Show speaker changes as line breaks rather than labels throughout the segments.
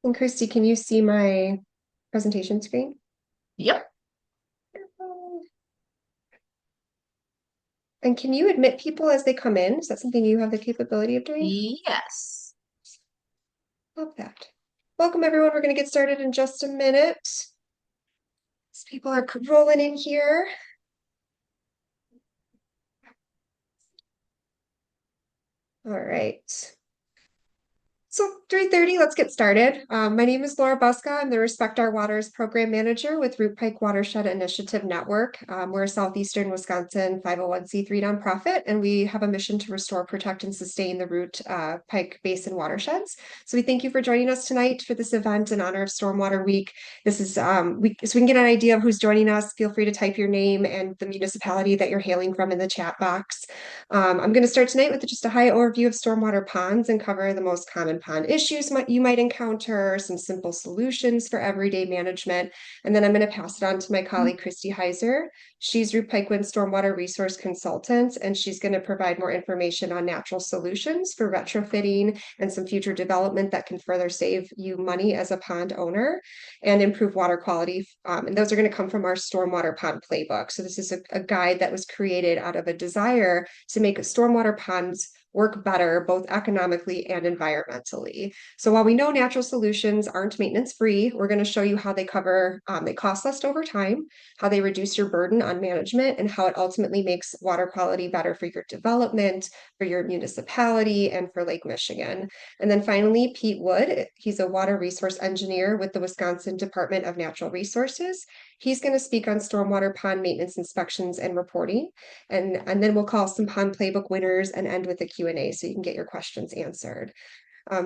And Christy, can you see my presentation screen?
Yep.
And can you admit people as they come in? Is that something you have the capability of doing?
Yes.
Love that. Welcome, everyone. We're going to get started in just a minute. As people are rolling in here. All right. So 3:30, let's get started. My name is Laura Buska. I'm the Respect Our Waters Program Manager with Root-Pike Watershed Initiative Network. We're a Southeastern Wisconsin 501(c)(3) nonprofit, and we have a mission to restore, protect, and sustain the Root-Pike Basin watersheds. So we thank you for joining us tonight for this event in honor of Stormwater Week. This is so we can get an idea of who's joining us. Feel free to type your name and the municipality that you're hailing from in the chat box. I'm going to start tonight with just a high overview of stormwater ponds and cover the most common pond issues you might encounter, some simple solutions for everyday management. And then I'm going to pass it on to my colleague, Christy Heiser. She's Root-Pike Stormwater Resource Consultant, and she's going to provide more information on natural solutions for retrofitting and some future development that can further save you money as a pond owner and improve water quality. And those are going to come from our Stormwater Pond Playbook. So this is a guide that was created out of a desire to make stormwater ponds work better, both economically and environmentally. So while we know natural solutions aren't maintenance free, we're going to show you how they cost less over time, how they reduce your burden on management, and how it ultimately makes water quality better for your development, for your municipality, and for Lake Michigan. And then finally, Pete Wood, he's a water resource engineer with the Wisconsin Department of Natural Resources. He's going to speak on stormwater pond maintenance inspections and reporting. And then we'll call some pond playbook winners and end with a Q&A so you can get your questions answered.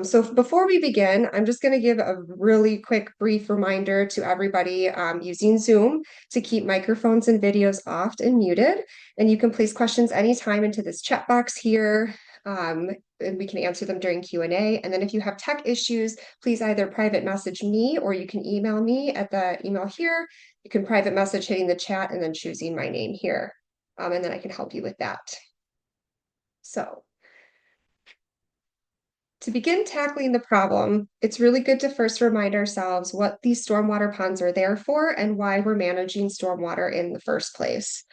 So before we begin, I'm just going to give a really quick brief reminder to everybody using Zoom to keep microphones and videos off and muted. And you can place questions anytime into this chat box here. And we can answer them during Q&A. And then if you have tech issues, please either private message me or you can email me at the email here. You can private message hitting the chat and then choosing my name here. And then I can help you with that. So to begin tackling the problem, it's really good to first remind ourselves what these stormwater ponds are there for and why we're managing stormwater in the first place.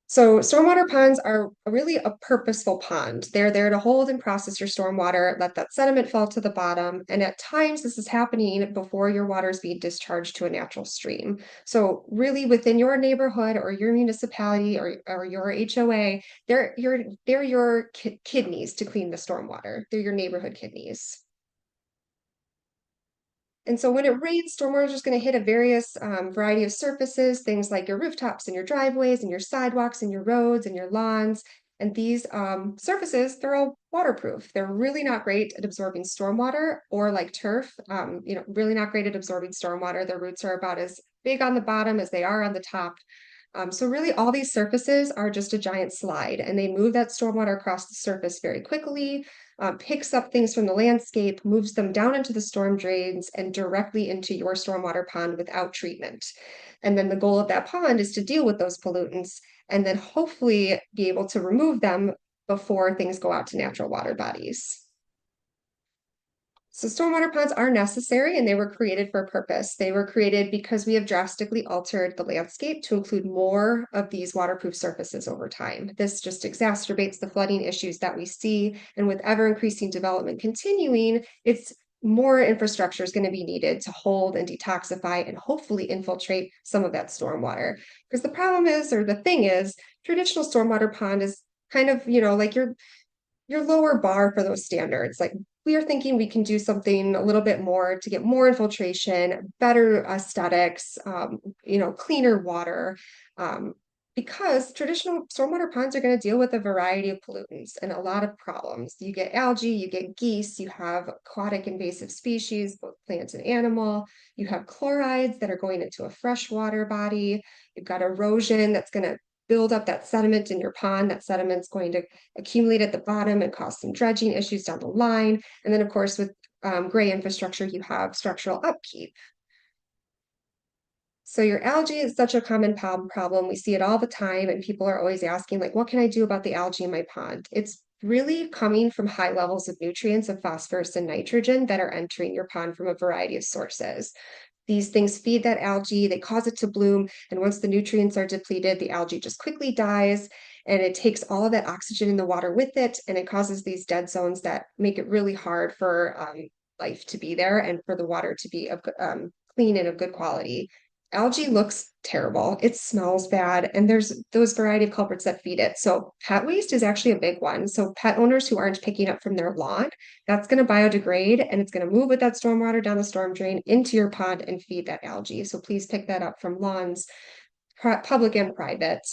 So stormwater ponds are really a purposeful pond. They're there to hold and process your stormwater, let that sediment fall to the bottom. And at times this is happening before your water is being discharged to a natural stream. So really within your neighborhood or your municipality or your HOA, they're your kidneys to clean the stormwater. They're your neighborhood kidneys. And so when it rains, stormwater is just going to hit a various variety of surfaces, things like your rooftops and your driveways and your sidewalks and your roads and your lawns. And these surfaces, they're all waterproof. They're really not great at absorbing stormwater or like turf, really not great at absorbing stormwater. Their roots are about as big on the bottom as they are on the top. So really all these surfaces are just a giant slide and they move that stormwater across the surface very quickly, picks up things from the landscape, moves them down into the storm drains and directly into your stormwater pond without treatment. And then the goal of that pond is to deal with those pollutants and then hopefully be able to remove them before things go out to natural water bodies. So stormwater ponds are necessary and they were created for a purpose. They were created because we have drastically altered the landscape to include more of these waterproof surfaces over time. This just exacerbates the flooding issues that we see. And with ever increasing development continuing, it's more infrastructure is going to be needed to hold and detoxify and hopefully infiltrate some of that stormwater. Because the problem is, or the thing is, traditional stormwater pond is kind of, like your lower bar for those standards. Like we are thinking we can do something a little bit more to get more infiltration, better aesthetics, cleaner water. Because traditional stormwater ponds are going to deal with a variety of pollutants and a lot of problems. You get algae, you get geese, you have aquatic invasive species, both plant and animal. You have chlorides that are going into a freshwater body. You've got erosion that's going to build up that sediment in your pond. That sediment's going to accumulate at the bottom and cause some dredging issues down the line. And then, of course, with gray infrastructure, you have structural upkeep. So your algae is such a common problem. We see it all the time, and people are always asking, like, what can I do about the algae in my pond? It's really coming from high levels of nutrients of phosphorus and nitrogen that are entering your pond from a variety of sources. These things feed that algae, they cause it to bloom, and once the nutrients are depleted, the algae just quickly dies, and it takes all of that oxygen in the water with it, and it causes these dead zones that make it really hard for life to be there and for the water to be of clean and of good quality. Algae looks terrible. It smells bad, and there's those variety of culprits that feed it. So pet waste is actually a big one. So pet owners who aren't picking up from their lawn, that's going to biodegrade and it's going to move with that stormwater down the storm drain into your pond and feed that algae. So please pick that up from lawns, public and private.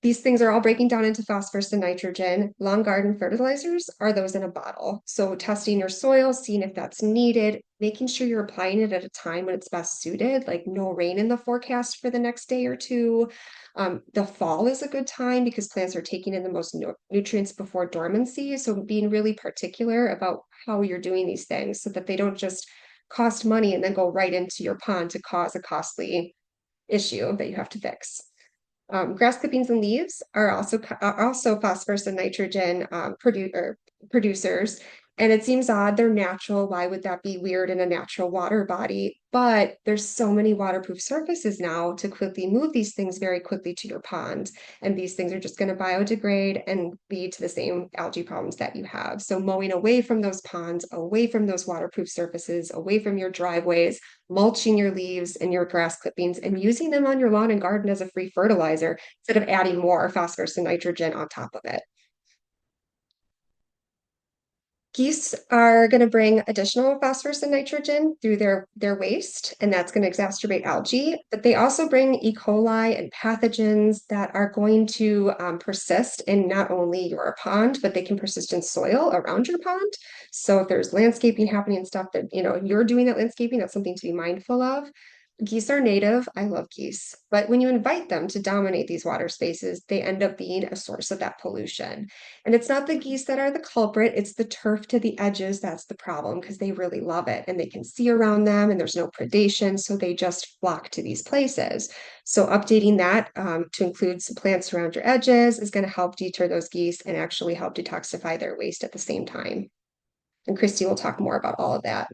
These things are all breaking down into phosphorus and nitrogen. Lawn garden fertilizers are those in a bottle. So testing your soil, seeing if that's needed, making sure you're applying it at a time when it's best suited, like no rain in the forecast for the next day or two. The fall is a good time because plants are taking in the most nutrients before dormancy. So being really particular about how you're doing these things so that they don't just cost money and then go right into your pond to cause a costly issue that you have to fix. Grass clippings and leaves are also phosphorus and nitrogen producers. And it seems odd, they're natural. Why would that be weird in a natural water body? But there's so many waterproof surfaces now to quickly move these things very quickly to your pond. And these things are just going to biodegrade and lead to the same algae problems that you have. So mowing away from those ponds, away from those waterproof surfaces, away from your driveways, mulching your leaves and your grass clippings and using them on your lawn and garden as a free fertilizer instead of adding more phosphorus and nitrogen on top of it. Geese are going to bring additional phosphorus and nitrogen through their waste, and that's going to exacerbate algae. But they also bring E. coli and pathogens that are going to persist in not only your pond, but they can persist in soil around your pond. So if there's landscaping happening and stuff that you're doing that landscaping, that's something to be mindful of. Geese are native. I love geese. But when you invite them to dominate these water spaces, they end up being a source of that pollution. And it's not the geese that are the culprit, it's the turf to the edges that's the problem because they really love it and they can see around them and there's no predation. So they just flock to these places. So updating that to include some plants around your edges is going to help deter those geese and actually help detoxify their waste at the same time. And Christy will talk more about all of that.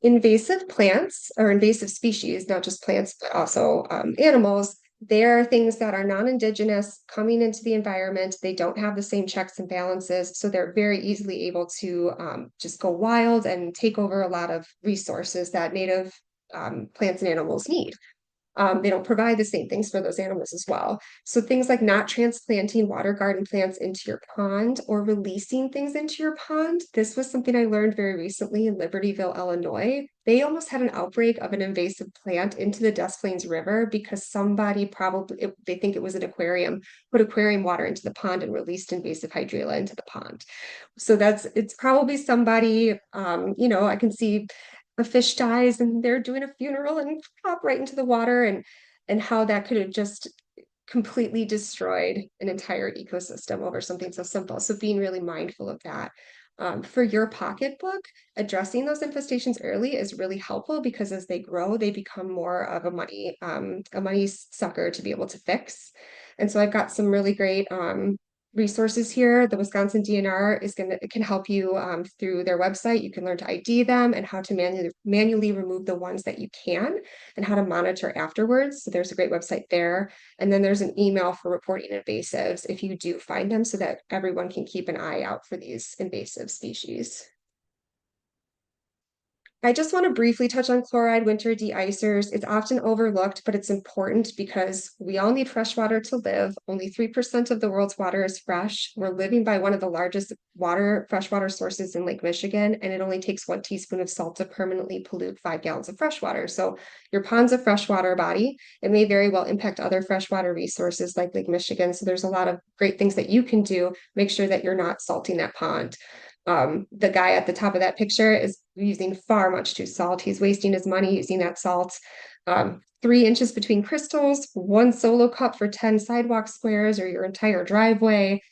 Invasive plants or invasive species, not just plants, but also animals, they're things that are non-indigenous coming into the environment. They don't have the same checks and balances, so they're very easily able to just go wild and take over a lot of resources that native plants and animals need. They don't provide the same things for those animals as well. So things like not transplanting water garden plants into your pond or releasing things into your pond. This was something I learned very recently in Libertyville, Illinois. They almost had an outbreak of an invasive plant into the Des Plaines River because somebody they think it was an aquarium, put aquarium water into the pond and released invasive hydrilla into the pond. So it's probably somebody, I can see a fish dies and they're doing a funeral and pop right into the water and how that could have just completely destroyed an entire ecosystem over something so simple. So being really mindful of that. For your pocketbook, addressing those infestations early is really helpful because as they grow, they become more of a money sucker to be able to fix. And so I've got some really great resources here. The Wisconsin DNR it can help you through their website. You can learn to ID them and how to manually remove the ones that you can and how to monitor afterwards. So there's a great website there. And then there's an email for reporting invasives if you do find them so that everyone can keep an eye out for these invasive species. I just want to briefly touch on chloride winter de-icers. It's often overlooked, but it's important because we all need fresh water to live. Only 3% of the world's water is fresh. We're living by one of the largest freshwater sources in Lake Michigan, and it only takes 1 teaspoon of salt to permanently pollute 5 gallons of fresh water. So your pond's a freshwater body. It may very well impact other freshwater resources like Lake Michigan. So there's a lot of great things that you can do. Make sure that you're not salting that pond. The guy at the top of that picture is using far much too salt. He's wasting his money using that salt. 3 inches between crystals, one solo cup for 10 sidewalk squares or your entire driveway.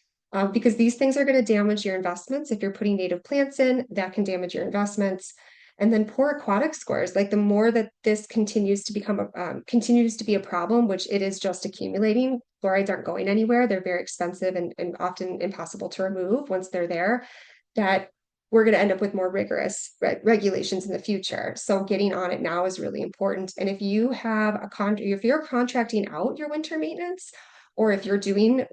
Because these things are going to damage your investments. If you're putting native plants in, that can damage your investments. And then poor aquatic scores, like the more that this continues to become continues to be a problem, which it is just accumulating, fluorides aren't going anywhere. They're very expensive and often impossible to remove once they're there, that we're going to end up with more rigorous regulations in the future. So getting on it now is really important. And if you have if you're contracting out your winter maintenance, or if you're doing,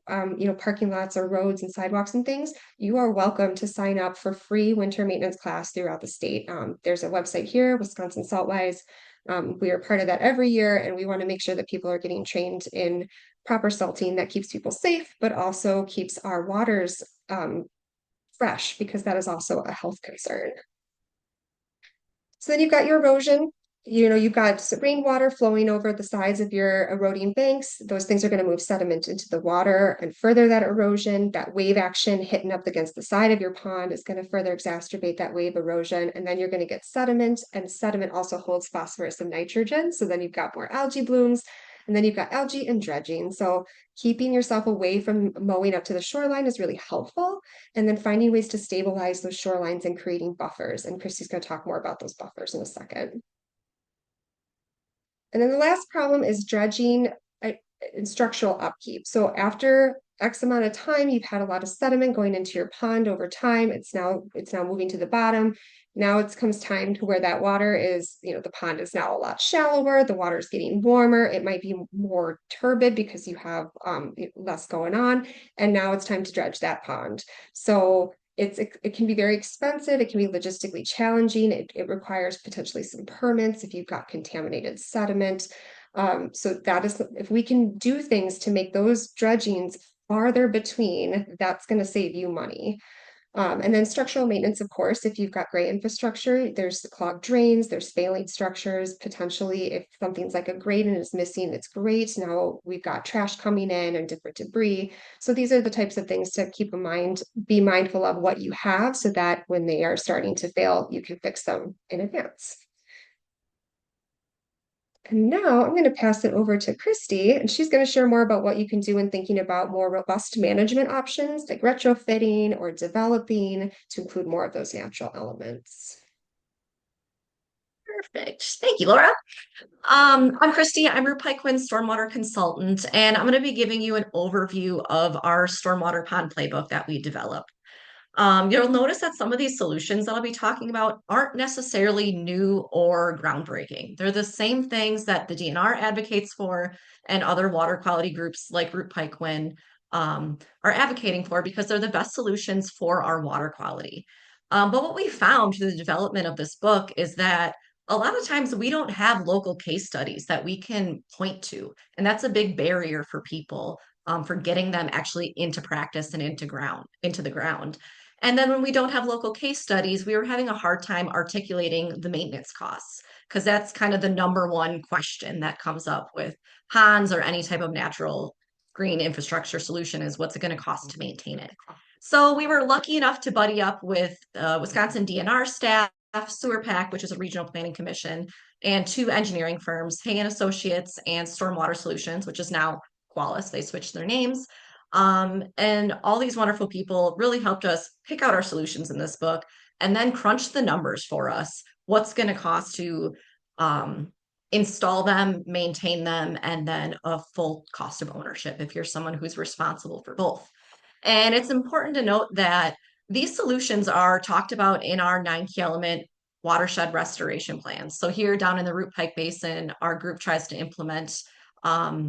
parking lots or roads and sidewalks and things, you are welcome to sign up for free winter maintenance class throughout the state. There's a website here, Wisconsin Saltwise. We are part of that every year, and we want to make sure that people are getting trained in proper salting that keeps people safe, but also keeps our waters fresh, because that is also a health concern. So then you've got your erosion. You've got rainwater flowing over the sides of your eroding banks. Those things are going to move sediment into the water and further that erosion. That wave action hitting up against the side of your pond is going to further exacerbate that wave erosion. And then you're going to get sediment, and sediment also holds phosphorus and nitrogen. So then you've got more algae blooms, and then you've got algae and dredging. So keeping yourself away from mowing up to the shoreline is really helpful. And then finding ways to stabilize those shorelines and creating buffers. And Christy's going to talk more about those buffers in a second. And then the last problem is dredging and structural upkeep. So after X amount of time, you've had a lot of sediment going into your pond over time. It's now moving to the bottom. Now it comes time to where that water is, the pond is now a lot shallower. The water is getting warmer. It might be more turbid because you have less going on. And now it's time to dredge that pond. So it can be very expensive. It can be logistically challenging. It requires potentially some permits if you've got contaminated sediment. So that is, if we can do things to make those dredgings farther between, that's going to save you money. And then structural maintenance, of course, if you've got gray infrastructure, there's the clogged drains, there's failing structures. Potentially, if something's like a grate and is missing, it's great. Now we've got trash coming in and different debris. So these are the types of things to keep in mind, be mindful of what you have, so that when they are starting to fail, you can fix them in advance. And now I'm going to pass it over to Christy, and she's going to share more about what you can do when thinking about more robust management options like retrofitting or developing to include more of those natural elements.
Perfect. Thank you, Laura. I'm Christy. I'm Root-Pike Stormwater Consultant, and I'm going to be giving you an overview of our stormwater pond playbook that we developed. You'll notice that some of these solutions that I'll be talking about aren't necessarily new or groundbreaking. They're the same things that the DNR advocates for and other water quality groups like Root-Pike are advocating for, because they're the best solutions for our water quality. But what we found through the development of this book is that a lot of times we don't have local case studies that we can point to. And that's a big barrier for people, for getting them actually into practice and into the ground. And then when we don't have local case studies, we were having a hard time articulating the maintenance costs, because that's kind of the number one question that comes up with ponds or any type of natural green infrastructure solution is, what's it going to cost to maintain it? So we were lucky enough to buddy up with Wisconsin DNR staff, Sewer Pack, which is a regional planning commission, and two engineering firms, Hay and Associates and Stormwater Solutions, which is now Qualis. They switched their names. And all these wonderful people really helped us pick out our solutions in this book and then crunch the numbers for us. What's going to cost to install them, maintain them, and then a full cost of ownership if you're someone who's responsible for both. And it's important to note that these solutions are talked about in our 9 key element watershed restoration plans. So here down in the Root-Pike Basin, our group tries to implement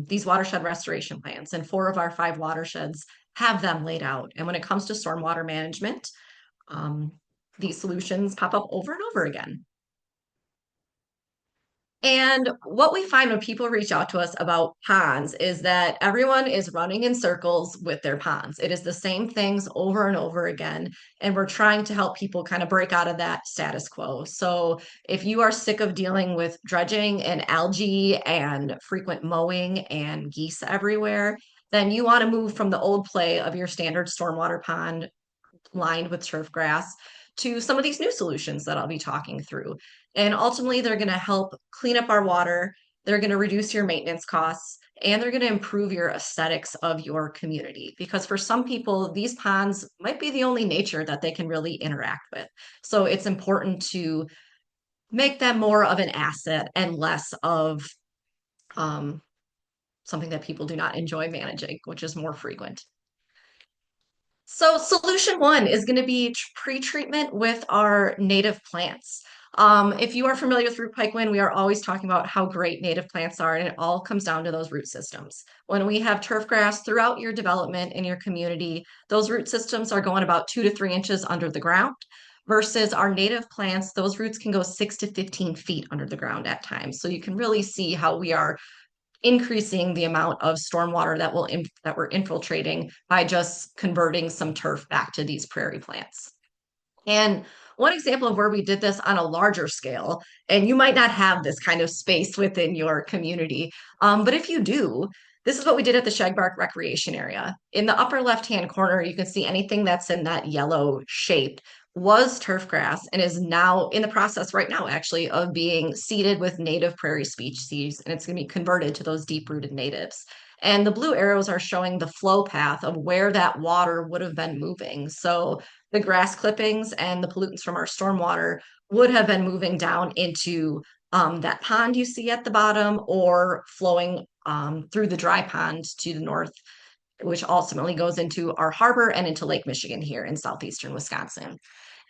these watershed restoration plans, and 4 of our 5 watersheds have them laid out. And when it comes to stormwater management, these solutions pop up over and over again. And what we find when people reach out to us about ponds is that everyone is running in circles with their ponds. It is the same things over and over again. And we're trying to help people kind of break out of that status quo. So if you are sick of dealing with dredging and algae and frequent mowing and geese everywhere, then you want to move from the old play of your standard stormwater pond lined with turf grass to some of these new solutions that I'll be talking through. And ultimately, they're going to help clean up our water, they're going to reduce your maintenance costs, and they're going to improve your aesthetics of your community. Because for some people, these ponds might be the only nature that they can really interact with. So it's important to make them more of an asset and less of um, something that people do not enjoy managing, which is more frequent. So solution one is going to be pre-treatment with our native plants. If you are familiar with root pike wind, we are always talking about how great native plants are, and it all comes down to those root systems. When we have turf grass throughout your development in your community, those root systems are going about 2 to 3 inches under the ground, versus our native plants, those roots can go 6 to 15 feet under the ground at times. So you can really see how we are increasing the amount of stormwater that we're infiltrating by just converting some turf back to these prairie plants. And one example of where we did this on a larger scale, and you might not have this kind of space within your community, but if you do, this is what we did at the Shagbark Recreation Area. In the upper left-hand corner, you can see anything that's in that yellow shape was turf grass and is now in the process right now, actually, of being seeded with native prairie species, and it's going to be converted to those deep-rooted natives. And the blue arrows are showing the flow path of where that water would have been moving. So the grass clippings and the pollutants from our stormwater would have been moving down into that pond you see at the bottom or flowing through the dry pond to the north, which ultimately goes into our harbor and into Lake Michigan here in southeastern Wisconsin.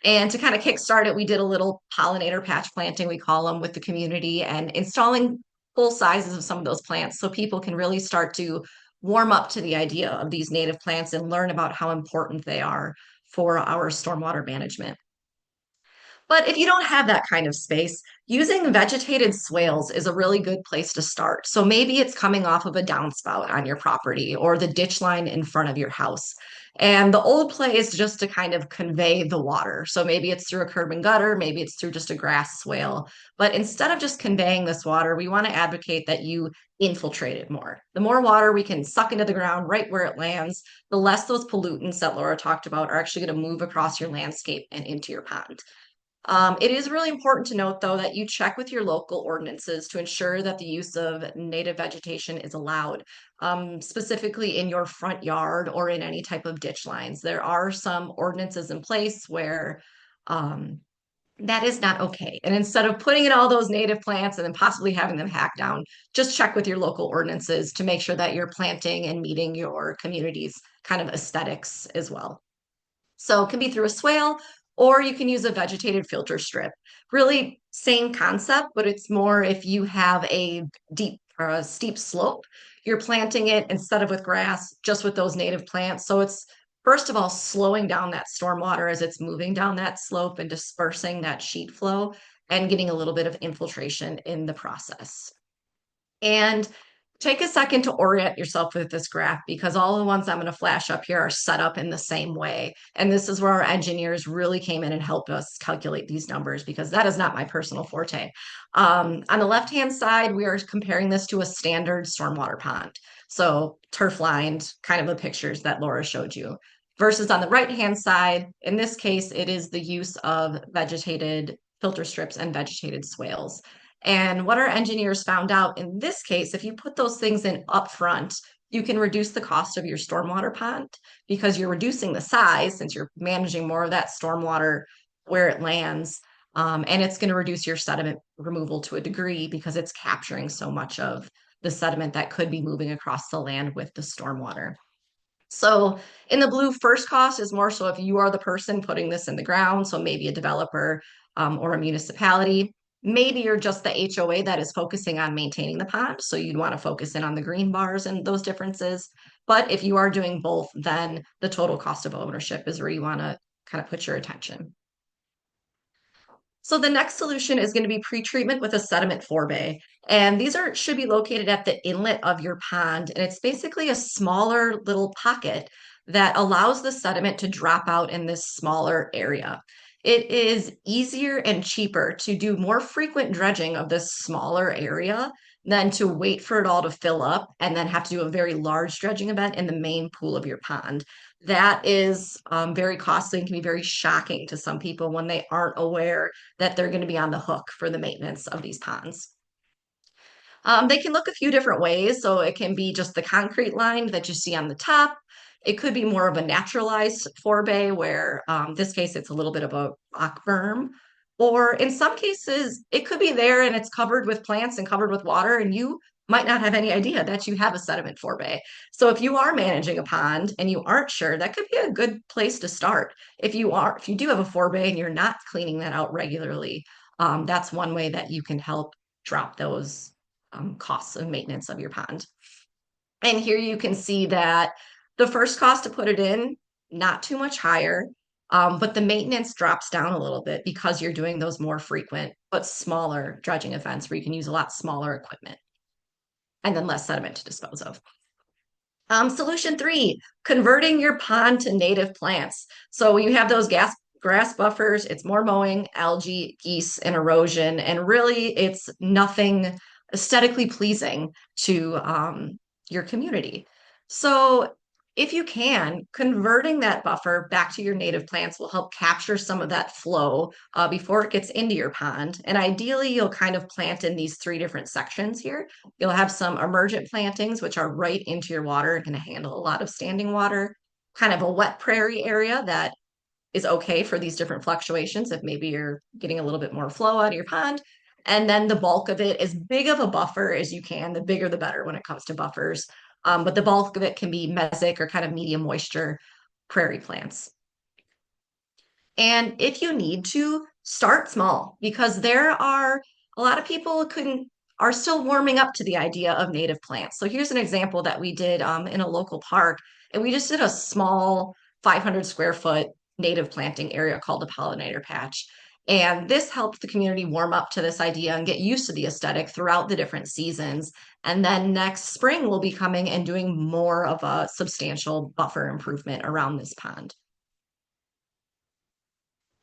And to kind of kickstart it, we did a little pollinator patch planting, we call them, with the community and installing full sizes of some of those plants so people can really start to warm up to the idea of these native plants and learn about how important they are for our stormwater management. But if you don't have that kind of space, using vegetated swales is a really good place to start. So maybe it's coming off of a downspout on your property or the ditch line in front of your house. And the old play is just to kind of convey the water. So maybe it's through a curb and gutter, maybe it's through just a grass swale. But instead of just conveying this water, we want to advocate that you infiltrate it more. The more water we can suck into the ground right where it lands, the less those pollutants that Laura talked about are actually going to move across your landscape and into your pond. It is really important to note, though, that you check with your local ordinances to ensure that the use of native vegetation is allowed, specifically in your front yard or in any type of ditch lines. There are some ordinances in place where um, that is not okay. And instead of putting in all those native plants and then possibly having them hacked down, just check with your local ordinances to make sure that you're planting and meeting your community's kind of aesthetics as well. So it can be through a swale, or you can use a vegetated filter strip. Really same concept, but it's more if you have a deep or a steep slope, you're planting it instead of with grass, just with those native plants. So it's first of all slowing down that stormwater as it's moving down that slope and dispersing that sheet flow and getting a little bit of infiltration in the process. And take a second to orient yourself with this graph because all the ones I'm going to flash up here are set up in the same way. And this is where our engineers really came in and helped us calculate these numbers because that is not my personal forte. On the left-hand side, we are comparing this to a standard stormwater pond. So turf lined, kind of the pictures that Laura showed you. Versus on the right-hand side, in this case, it is the use of vegetated filter strips and vegetated swales. And what our engineers found out in this case, if you put those things in upfront, you can reduce the cost of your stormwater pond because you're reducing the size since you're managing more of that stormwater where it lands. And it's going to reduce your sediment removal to a degree because it's capturing so much of the sediment that could be moving across the land with the stormwater. So in the blue, first cost is more so if you are the person putting this in the ground, so maybe a developer or a municipality. Maybe you're just the HOA that is focusing on maintaining the pond, so you'd want to focus in on the green bars and those differences. But if you are doing both, then the total cost of ownership is where you want to kind of put your attention. So the next solution is going to be pre-treatment with a sediment forebay. And these are should be located at the inlet of your pond. And it's basically a smaller little pocket that allows the sediment to drop out in this smaller area. It is easier and cheaper to do more frequent dredging of this smaller area than to wait for it all to fill up and then have to do a very large dredging event in the main pool of your pond. That is very costly and can be very shocking to some people when they aren't aware that they're going to be on the hook for the maintenance of these ponds. They can look a few different ways. So it can be just the concrete line that you see on the top. It could be more of a naturalized forebay where this case it's a little bit of a rock berm. Or in some cases, it could be there and it's covered with plants and covered with water, and you might not have any idea that you have a sediment forebay. So if you are managing a pond and you aren't sure, that could be a good place to start. If you do have a forebay and you're not cleaning that out regularly, that's one way that you can help drop those costs of maintenance of your pond. And here you can see that the first cost to put it in, not too much higher, but the maintenance drops down a little bit because you're doing those more frequent but smaller dredging events where you can use a lot smaller equipment and then less sediment to dispose of. Solution three, converting your pond to native plants. So when you have those grass buffers, it's more mowing, algae, geese, and erosion. And really, it's nothing aesthetically pleasing to your community. So if you can, converting that buffer back to your native plants will help capture some of that flow before it gets into your pond. And ideally, you'll kind of plant in these three different sections here. You'll have some emergent plantings, which are right into your water and can handle a lot of standing water, kind of a wet prairie area that is okay for these different fluctuations if maybe you're getting a little bit more flow out of your pond. And then the bulk of it, as big of a buffer as you can, the bigger the better when it comes to buffers. But the bulk of it can be mesic or kind of medium moisture prairie plants. And if you need to, start small because there are a lot of people couldn't are still warming up to the idea of native plants. So here's an example that we did in a local park, and we just did a small 500 square foot native planting area called the pollinator patch. And this helped the community warm up to this idea and get used to the aesthetic throughout the different seasons. And then next spring, we'll be coming and doing more of a substantial buffer improvement around this pond.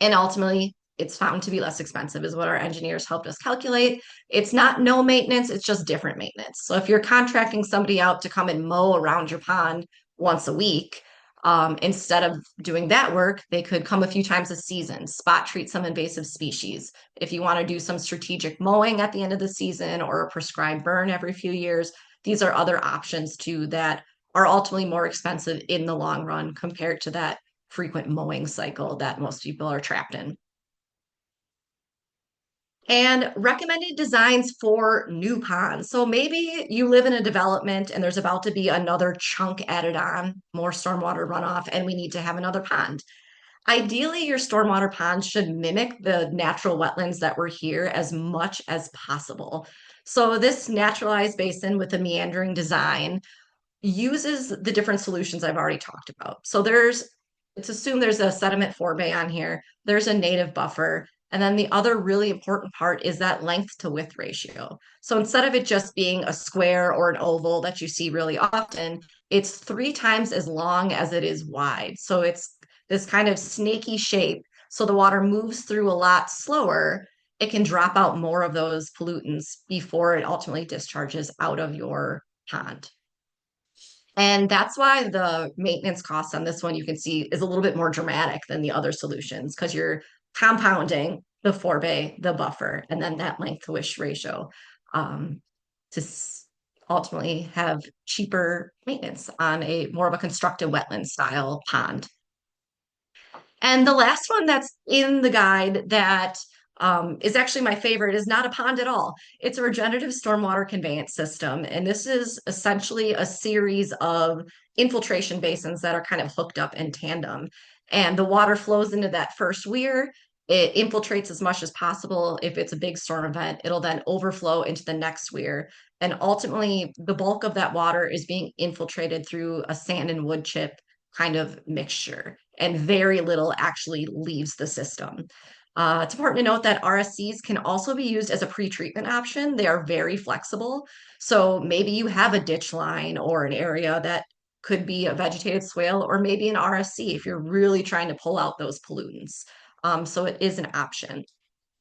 And ultimately, it's found to be less expensive, is what our engineers helped us calculate. It's not no maintenance, it's just different maintenance. So if you're contracting somebody out to come and mow around your pond once a week, instead of doing that work, they could come a few times a season, spot treat some invasive species. If you want to do some strategic mowing at the end of the season or a prescribed burn every few years, these are other options too that are ultimately more expensive in the long run compared to that frequent mowing cycle that most people are trapped in. And recommended designs for new ponds. So maybe you live in a development and there's about to be another chunk added on, more stormwater runoff, and we need to have another pond. Ideally, your stormwater ponds should mimic the natural wetlands that were here as much as possible. So this naturalized basin with a meandering design uses the different solutions I've already talked about. So let's assume there's a sediment forebay on here, there's a native buffer, and then the other really important part is that length to width ratio. So instead of it just being a square or an oval that you see really often, it's 3 times as long as it is wide. So it's this kind of snaky shape. So the water moves through a lot slower. It can drop out more of those pollutants before it ultimately discharges out of your pond. And that's why the maintenance cost on this one you can see is a little bit more dramatic than the other solutions because you're compounding the forebay, the buffer, and then that length to wish ratio um, to ultimately have cheaper maintenance on a more of a constructed wetland style pond. And the last one that's in the guide that is actually my favorite is not a pond at all. It's a regenerative stormwater conveyance system. And this is essentially a series of infiltration basins that are kind of hooked up in tandem. And the water flows into that first weir. It infiltrates as much as possible. If it's a big storm event, it'll then overflow into the next weir. And ultimately, the bulk of that water is being infiltrated through a sand and wood chip kind of mixture, and very little actually leaves the system. It's important to note that RSCs can also be used as a pre-treatment option. They are very flexible. So maybe you have a ditch line or an area that could be a vegetated swale, or maybe an RSC if you're really trying to pull out those pollutants. So it is an option.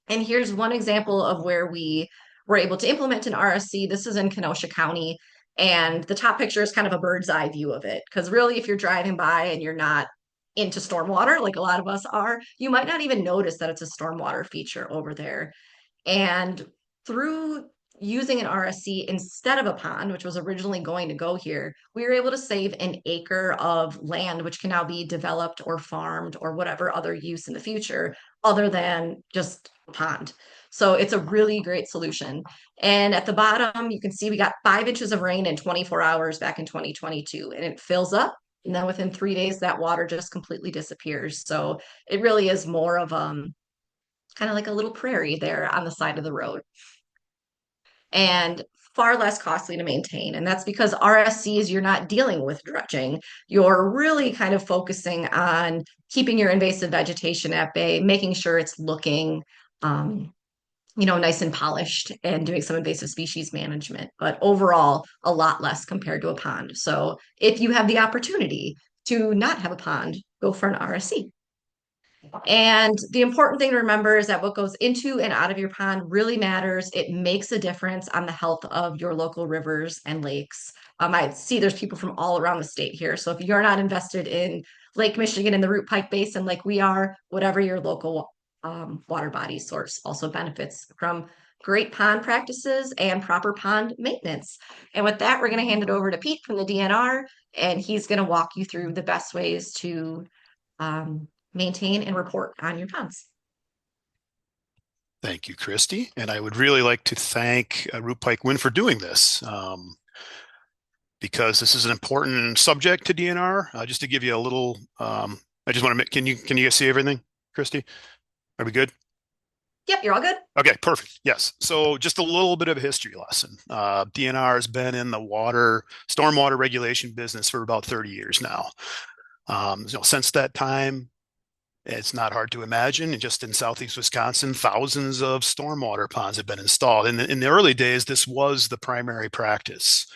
And here's one example of where we were able to implement an RSC. This is in Kenosha County. And the top picture is kind of a bird's eye view of it. Because really, if you're driving by and you're not into stormwater, like a lot of us are, you might not even notice that it's a stormwater feature over there. And through using an RSC instead of a pond, which was originally going to go here, we were able to save an acre of land, which can now be developed or farmed or whatever other use in the future, other than just pond. So it's a really great solution. And at the bottom, you can see we got 5 inches of rain in 24 hours back in 2022, and it fills up. And then within 3 days, that water just completely disappears. So it really is more of kind of like a little prairie there on the side of the road, and far less costly to maintain. And that's because RSCs, you're not dealing with dredging. You're really kind of focusing on keeping your invasive vegetation at bay, making sure it's looking um, nice and polished, and doing some invasive species management. But overall, a lot less compared to a pond. So if you have the opportunity to not have a pond, go for an RSC. And the important thing to remember is that what goes into and out of your pond really matters. It makes a difference on the health of your local rivers and lakes. I see there's people from all around the state here. So if you're not invested in Lake Michigan and the Root-Pike Basin like we are, whatever your local water body source also benefits from great pond practices and proper pond maintenance. And with that, we're going to hand it over to Pete from the DNR, and he's going to walk you through the best ways to maintain and report on your ponds.
Thank you, Christy. And I would really like to thank Root-Pike Wind for doing this, because this is an important subject to DNR. Just to give you a little, I just want to make, can you guys see everything, Christy? Are we good?
Yep, you're all good.
Okay, perfect. Yes. So just a little bit of a history lesson. DNR has been in the stormwater regulation business for about 30 years now. Since that time, it's not hard to imagine. Just in southeast Wisconsin, thousands of stormwater ponds have been installed. In the early days, this was the primary practice.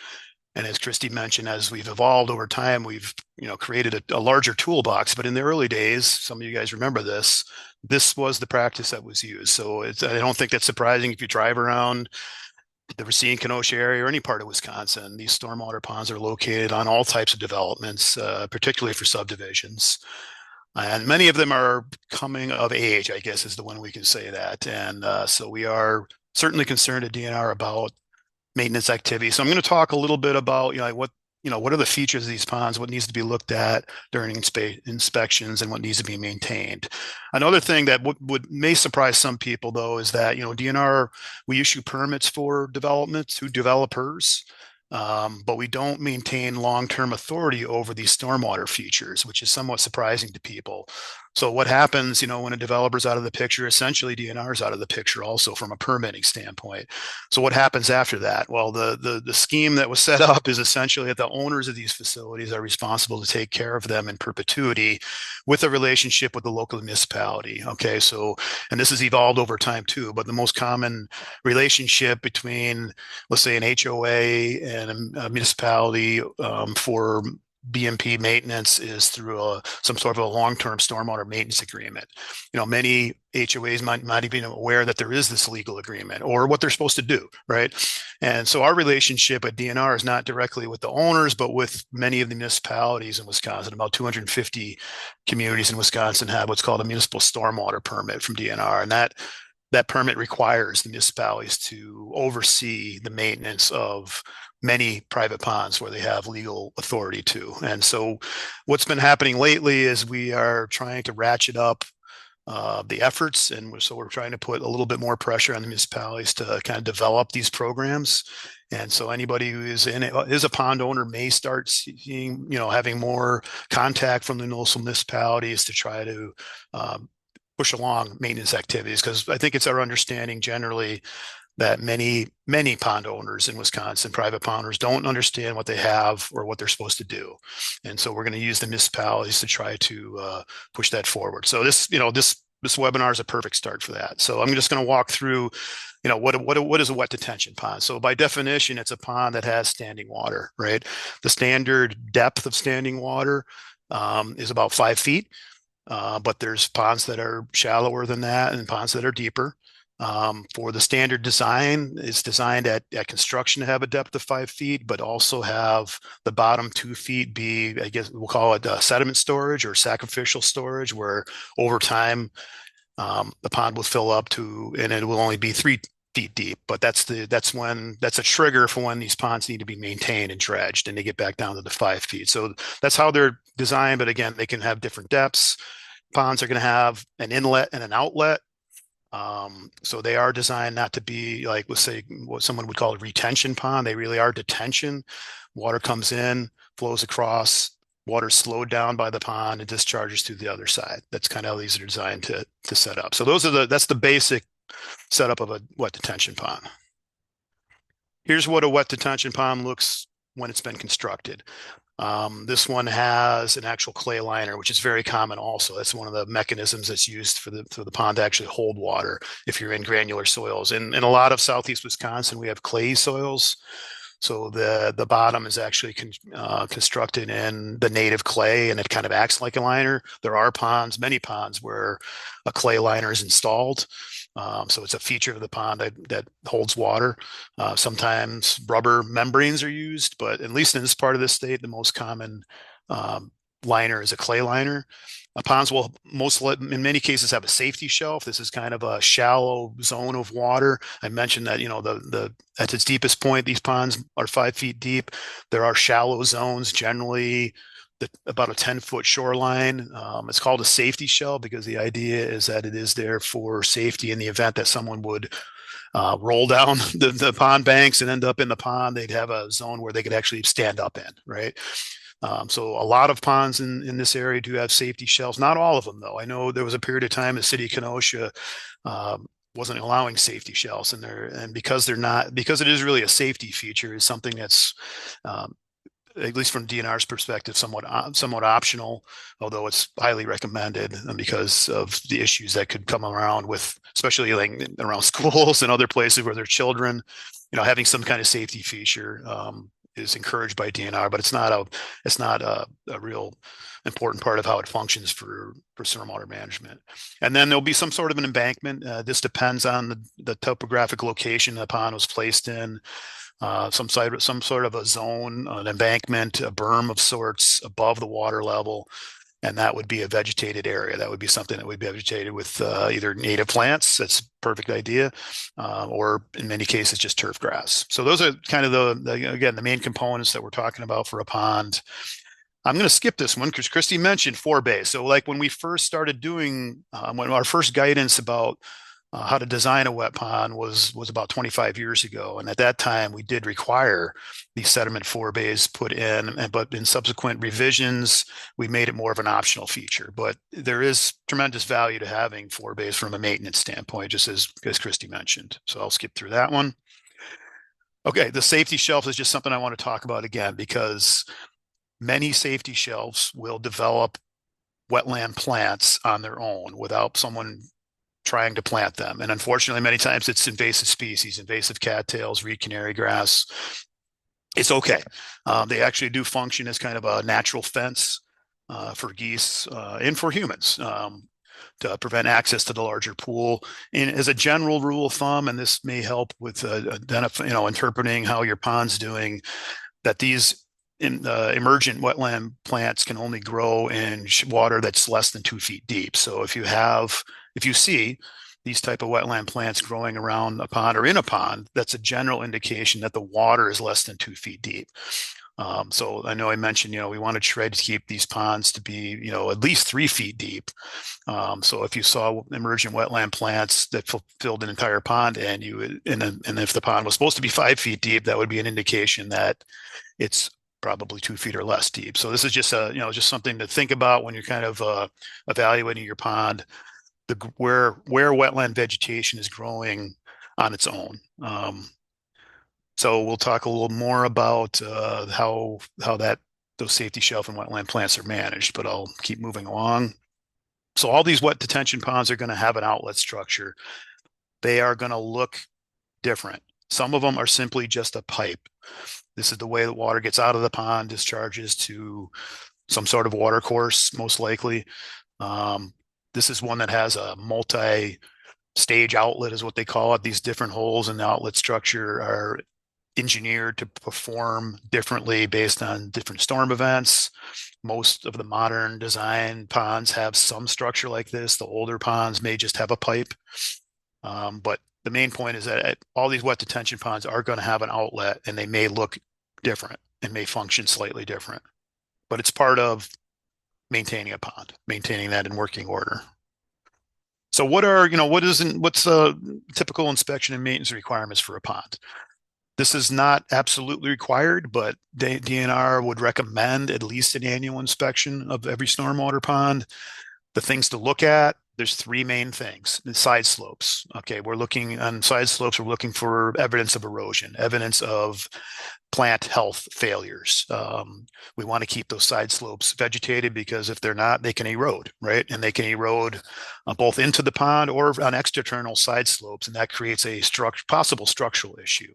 And as Christy mentioned, as we've evolved over time, we've created a larger toolbox. But in the early days, some of you guys remember this was the practice that was used. So I don't think that's surprising if you drive around the Racine, Kenosha area or any part of Wisconsin. These stormwater ponds are located on all types of developments, particularly for subdivisions. And many of them are coming of age, I guess is the one we can say that. And so we are certainly concerned at DNR about maintenance activity. So I'm going to talk a little bit about what are the features of these ponds, what needs to be looked at during inspections, and what needs to be maintained. Another thing that may surprise some people, though, is that DNR, we issue permits for development to developers. But we don't maintain long-term authority over these stormwater features, which is somewhat surprising to people. So what happens, when a developer's out of the picture, essentially DNR is out of the picture also from a permitting standpoint. So what happens after that? Well, the scheme that was set up is essentially that the owners of these facilities are responsible to take care of them in perpetuity with a relationship with the local municipality. Okay, so, and this has evolved over time too, but the most common relationship between, let's say, an HOA and a municipality for BMP maintenance is through some sort of a long-term stormwater maintenance agreement. Many HOAs might not even be aware that there is this legal agreement or what they're supposed to do, right? And so our relationship at DNR is not directly with the owners, but with many of the municipalities in Wisconsin. About 250 communities in Wisconsin have what's called a municipal stormwater permit from DNR, and that permit requires the municipalities to oversee the maintenance of many private ponds where they have legal authority to. And so what's been happening lately is we are trying to ratchet up the efforts. And so we're trying to put a little bit more pressure on the municipalities to kind of develop these programs. And so anybody who is is a pond owner may start seeing, having more contact from the local municipalities to try to push along maintenance activities. Because I think it's our understanding generally that many pond owners in Wisconsin, private pond owners, don't understand what they have or what they're supposed to do. And so we're going to use the municipalities to try to push that forward. So this webinar is a perfect start for that. So I'm just going to walk through, what is a wet detention pond? So by definition, it's a pond that has standing water, right? The standard depth of standing water is about 5 feet. But there's ponds that are shallower than that and ponds that are deeper. For the standard design, it's designed at construction to have a depth of 5 feet, but also have the bottom 2 feet be, I guess we'll call it sediment storage or sacrificial storage, where over time the pond will fill up to, and it will only be 3 feet deep. But that's a trigger for when these ponds need to be maintained and dredged, and they get back down to the 5 feet. So that's how they're designed. But again, they can have different depths. Ponds are going to have an inlet and an outlet. So they are designed not to be like, let's say, what someone would call a retention pond. They really are detention. Water comes in, flows across, water slowed down by the pond and discharges through the other side. That's kind of how these are designed to set up. So that's the basic setup of a wet detention pond. Here's what a wet detention pond looks when it's been constructed. This one has an actual clay liner, which is very common also. That's one of the mechanisms that's used for the pond to actually hold water if you're in granular soils. In a lot of southeast Wisconsin, we have clay soils. So the bottom is actually constructed in the native clay, and it kind of acts like a liner. There are ponds, many ponds, where a clay liner is installed. So it's a feature of the pond that holds water. Sometimes rubber membranes are used, but at least in this part of the state, the most common liner is a clay liner. Ponds will in many cases, have a safety shelf. This is kind of a shallow zone of water. I mentioned that, at its deepest point, these ponds are 5 feet deep. There are shallow zones, generally about a 10-foot shoreline. It's called a safety shelf because the idea is that it is there for safety in the event that someone would roll down the pond banks and end up in the pond. They'd have a zone where they could actually stand up in, right? So a lot of ponds in this area do have safety shelves. Not all of them, though. I know there was a period of time the city of Kenosha wasn't allowing safety shelves in there, and because it is really a safety feature, is something that's at least from DNR's perspective, somewhat optional, although it's highly recommended because of the issues that could come around with, especially like around schools and other places where there are children. Having some kind of safety feature is encouraged by DNR, but it's not a real important part of how it functions for stormwater management. And then there'll be some sort of an embankment. This depends on the topographic location the pond was placed in. Some sort of a zone, an embankment, a berm of sorts above the water level, and that would be a vegetated area. That would be something that would be vegetated with either native plants. That's a perfect idea, or in many cases just turf grass. So those are kind of the main components that we're talking about for a pond. I'm going to skip this one because Christy mentioned forebay. So like when we first started doing, when our first guidance about how to design a wet pond was about 25 years ago. And at that time, we did require these sediment forebays put in, but in subsequent revisions, we made it more of an optional feature. But there is tremendous value to having forebays from a maintenance standpoint, just as Christy mentioned. So I'll skip through that one. Okay, the safety shelf is just something I want to talk about again, because many safety shelves will develop wetland plants on their own without someone trying to plant them. And unfortunately, many times it's invasive species, invasive cattails, reed canary grass. It's okay. They actually do function as kind of a natural fence for geese and for humans to prevent access to the larger pool. And as a general rule of thumb, and this may help with interpreting how your pond's doing, that these emergent wetland plants can only grow in water that's less than 2 feet deep. So if you see these type of wetland plants growing around a pond or in a pond, that's a general indication that the water is less than 2 feet deep. So I know I mentioned, we want to try to keep these ponds to be, at least 3 feet deep. So if you saw emergent wetland plants that filled an entire pond, and if the pond was supposed to be 5 feet deep, that would be an indication that it's probably 2 feet or less deep. So this is just just something to think about when you're kind of evaluating your pond, where wetland vegetation is growing on its own. So we'll talk a little more about how those safety shelf and wetland plants are managed, but I'll keep moving along. So all these wet detention ponds are going to have an outlet structure. They are going to look different. Some of them are simply just a pipe. This is the way the water gets out of the pond, discharges to some sort of water course, most likely. This is one that has a multi-stage outlet, is what they call it. These different holes in the outlet structure are engineered to perform differently based on different storm events. Most of the modern design ponds have some structure like this. The older ponds may just have a pipe. But the main point is that all these wet detention ponds are going to have an outlet, and they may look different and may function slightly different. But it's part of maintaining a pond, maintaining that in working order. So what's typical inspection and maintenance requirements for a pond? This is not absolutely required, but DNR would recommend at least an annual inspection of every stormwater pond. The things to look at, there's three main things. The side slopes. Okay, we're looking on side slopes, we're looking for evidence of erosion, evidence of plant health failures. We want to keep those side slopes vegetated because if they're not, they can erode, right? And they can erode both into the pond or on external side slopes, and that creates a possible structural issue.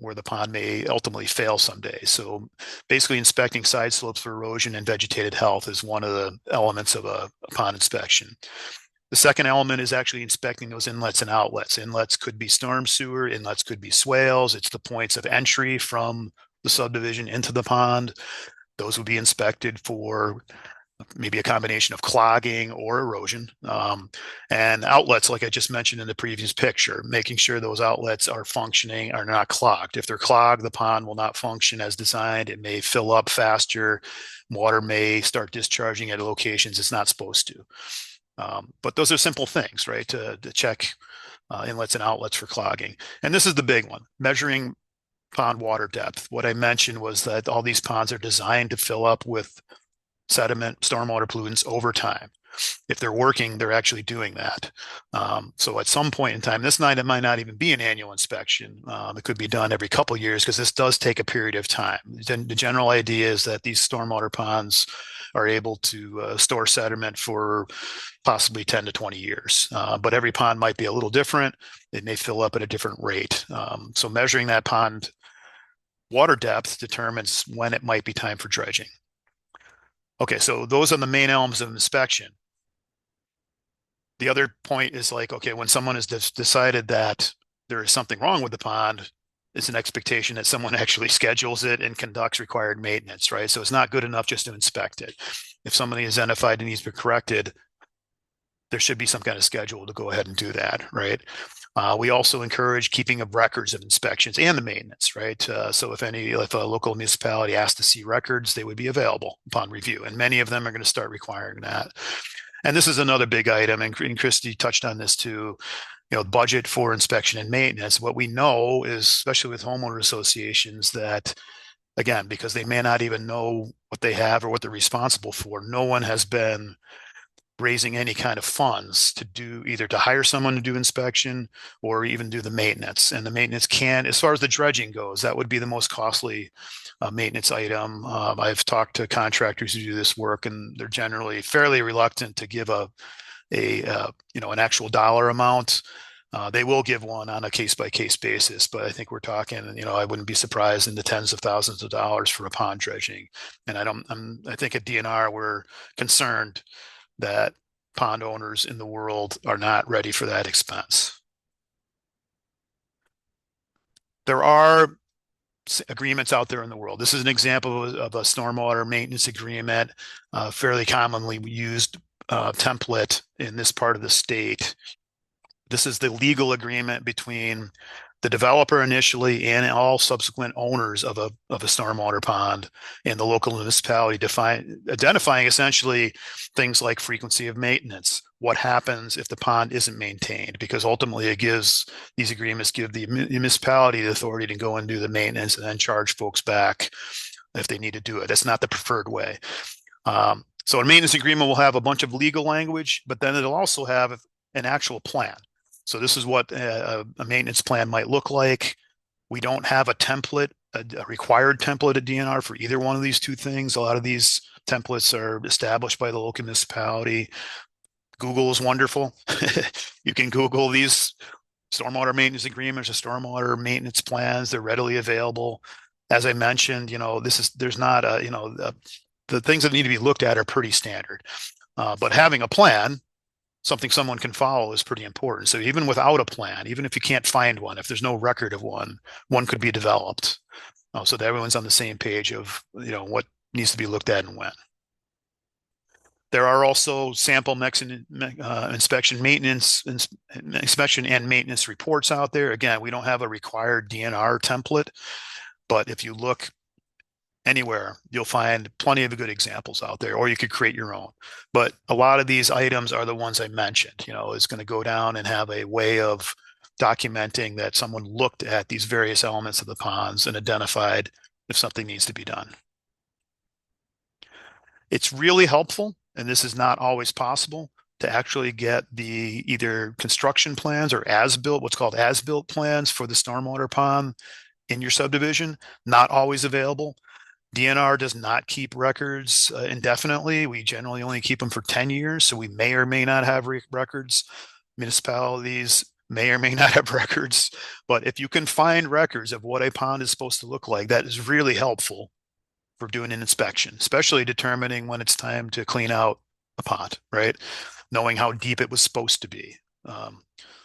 Where the pond may ultimately fail someday. So basically inspecting side slopes for erosion and vegetated health is one of the elements of a pond inspection. The second element is actually inspecting those inlets and outlets. Inlets could be storm sewer, inlets could be swales. It's the points of entry from the subdivision into the pond. Those would be inspected for maybe a combination of clogging or erosion. And outlets, like I just mentioned in the previous picture, making sure those outlets are functioning, are not clogged. If they're clogged, the pond will not function as designed. It may fill up faster. Water may start discharging at locations it's not supposed to. But those are simple things, right, to check inlets and outlets for clogging. And this is the big one, measuring pond water depth. What I mentioned was that all these ponds are designed to fill up with sediment, stormwater pollutants over time. If they're working, they're actually doing that. So at some point in time, this night, it might not even be an annual inspection. It could be done every couple of years because this does take a period of time. The general idea is that these stormwater ponds are able to store sediment for possibly 10 to 20 years. But every pond might be a little different. It may fill up at a different rate. So measuring that pond water depth determines when it might be time for dredging. Okay, so those are the main elements of inspection. The other point is like, okay, when someone has decided that there is something wrong with the pond, it's an expectation that someone actually schedules it and conducts required maintenance, right? So it's not good enough just to inspect it. If somebody is identified and needs to be corrected, there should be some kind of schedule to go ahead and do that, right? We also encourage keeping of records of inspections and the maintenance, right? So if a local municipality asks to see records, they would be available upon review. And many of them are going to start requiring that. And this is another big item, and Christy touched on this too, budget for inspection and maintenance. What we know is, especially with homeowner associations, that again, because they may not even know what they have or what they're responsible for, no one has been raising any kind of funds to do either to hire someone to do inspection or even do the maintenance. And the maintenance as far as the dredging goes, that would be the most costly maintenance item. I've talked to contractors who do this work, and they're generally fairly reluctant to give an actual dollar amount. They will give one on a case-by-case basis, but I think we're talking, I wouldn't be surprised in the tens of thousands of dollars for a pond dredging. And I think at DNR we're concerned that pond owners in the world are not ready for that expense. There are agreements out there in the world. This is an example of a stormwater maintenance agreement, fairly commonly used template in this part of the state. This is the legal agreement between the developer initially and all subsequent owners of a stormwater pond and the local municipality, identifying essentially things like frequency of maintenance, what happens if the pond isn't maintained, because ultimately these agreements give the municipality the authority to go and do the maintenance and then charge folks back if they need to do it. That's not the preferred way. So a maintenance agreement will have a bunch of legal language, but then it'll also have an actual plan. So this is what a maintenance plan might look like. We don't have a template, a required template at DNR for either one of these two things. A lot of these templates are established by the local municipality. Google is wonderful. You can Google these stormwater maintenance agreements or stormwater maintenance plans. They're readily available. As I mentioned, there's not the things that need to be looked at are pretty standard. But having a plan, something someone can follow, is pretty important. So even without a plan, even if you can't find one, if there's no record of one could be developed so that everyone's on the same page of what needs to be looked at and when. There are also sample inspection and maintenance reports out there. Again, we don't have a required DNR template, but if you look anywhere, you'll find plenty of good examples out there, or you could create your own. But a lot of these items are the ones I mentioned, is going to go down and have a way of documenting that someone looked at these various elements of the ponds and identified if something needs to be done. It's really helpful, and this is not always possible, to actually get the either construction plans or as-built, what's called as-built plans for the stormwater pond in your subdivision. Not always available. DNR does not keep records indefinitely. We generally only keep them for 10 years, so we may or may not have records. Municipalities may or may not have records, but if you can find records of what a pond is supposed to look like, that is really helpful for doing an inspection, especially determining when it's time to clean out a pond, right? Knowing how deep it was supposed to be.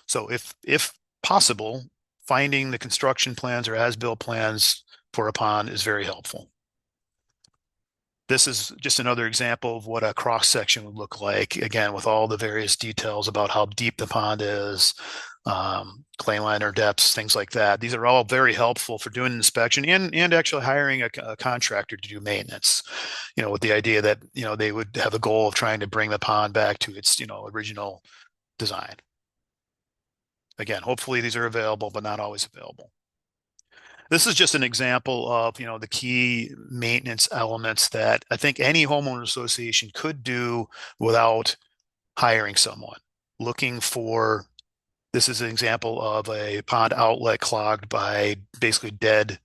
So if possible, finding the construction plans or as-built plans for a pond is very helpful. This is just another example of what a cross section would look like, again, with all the various details about how deep the pond is, clay liner depths, things like that. These are all very helpful for doing an inspection and actually hiring a contractor to do maintenance, with the idea that, they would have a goal of trying to bring the pond back to its, original design. Again, hopefully these are available, but not always available. This is just an example of, the key maintenance elements that I think any homeowner association could do without hiring someone. This is an example of a pond outlet clogged by basically dead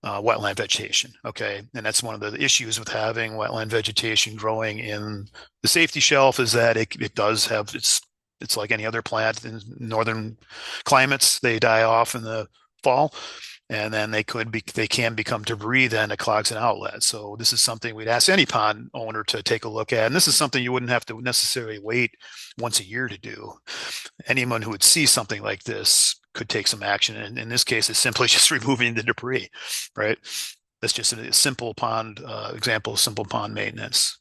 wetland vegetation. Okay. And that's one of the issues with having wetland vegetation growing in the safety shelf, is that it does have, it's like any other plant in northern climates. They die off in the fall, and then they can become debris, then it clogs an outlet. So this is something we'd ask any pond owner to take a look at. And this is something you wouldn't have to necessarily wait once a year to do. Anyone who would see something like this could take some action. And in this case, it's simply just removing the debris, right? That's just a simple pond example of simple pond maintenance.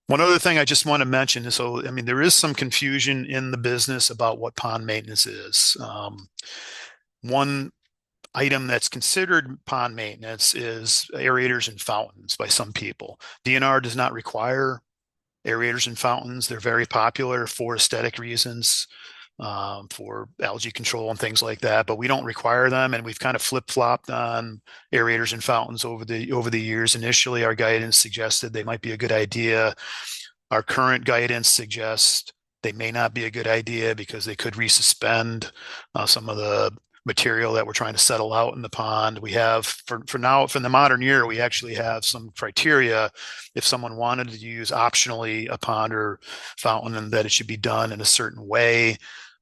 One other thing I just want to mention is, there is some confusion in the business about what pond maintenance is. One item that's considered pond maintenance is aerators and fountains by some people. DNR does not require aerators and fountains. They're very popular for aesthetic reasons, for algae control and things like that, but we don't require them. And we've kind of flip-flopped on aerators and fountains over the years. Initially, our guidance suggested they might be a good idea. Our current guidance suggests they may not be a good idea because they could resuspend some of the material that we're trying to settle out in the pond. We have, for now, from the modern year, we actually have some criteria. If someone wanted to use optionally a pond or fountain, and that it should be done in a certain way.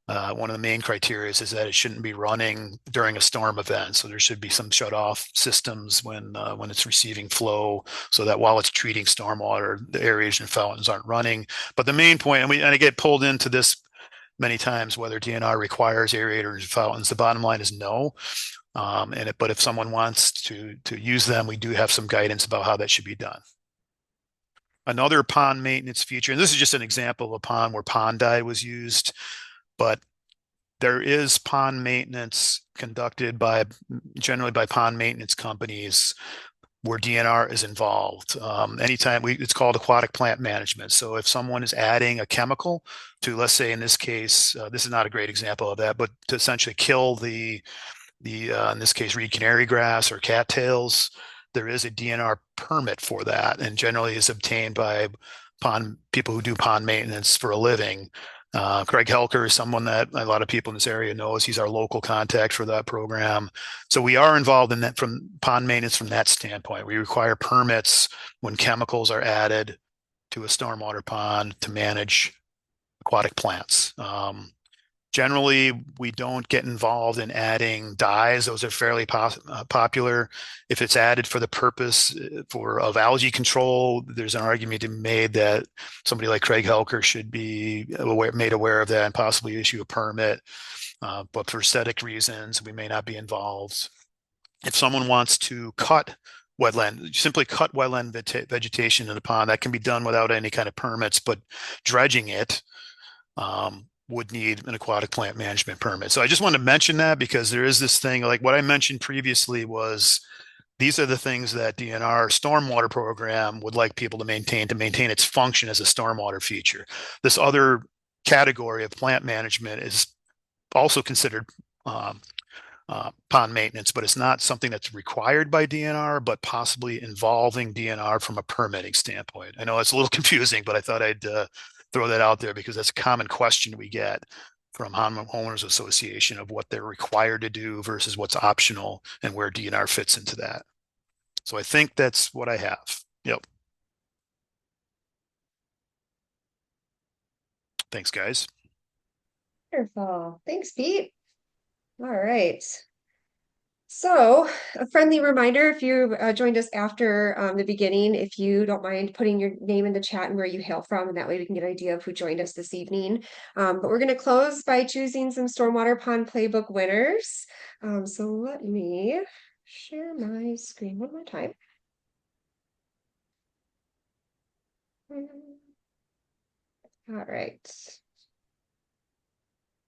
One of the main criteria is that it shouldn't be running during a storm event. So there should be some shut-off systems when it's receiving flow, so that while it's treating stormwater, the aerators and fountains aren't running. But the main point, and I get pulled into this many times, whether DNR requires aerators and fountains, the bottom line is no. But if someone wants to use them, we do have some guidance about how that should be done. Another pond maintenance feature, and this is just an example of a pond where pond dye was used, but there is pond maintenance conducted generally by pond maintenance companies where DNR is involved. It's called aquatic plant management. So if someone is adding a chemical to, let's say in this case, this is not a great example of that, but to essentially kill the in this case, reed canary grass or cattails, there is a DNR permit for that, and generally is obtained by people who do pond maintenance for a living. Craig Helker is someone that a lot of people in this area knows. He's our local contact for that program. So we are involved in that from pond maintenance from that standpoint. We require permits when chemicals are added to a stormwater pond to manage aquatic plants. Generally, we don't get involved in adding dyes. Those are fairly popular. If it's added for the purpose of algae control, there's an argument to be made that somebody like Craig Helker should be made aware of that and possibly issue a permit. But for aesthetic reasons, we may not be involved. If someone wants to simply cut wetland vegetation in the pond, that can be done without any kind of permits, but dredging it would need an aquatic plant management permit. So I just want to mention that because there is this thing, like what I mentioned previously was these are the things that DNR stormwater program would like people to maintain its function as a stormwater feature. This other category of plant management is also considered pond maintenance, but it's not something that's required by DNR, but possibly involving DNR from a permitting standpoint. I know it's a little confusing, but I thought I'd throw that out there because that's a common question we get from homeowners association of what they're required to do versus what's optional and where DNR fits into that. So I think that's what I have. Yep. Thanks, guys.
Wonderful. Thanks, Pete. All right. So, a friendly reminder, if you joined us after the beginning, if you don't mind putting your name in the chat and where you hail from, and that way we can get an idea of who joined us this evening. But we're going to close by choosing some Stormwater Pond Playbook winners. So let me share my screen one more time. All right.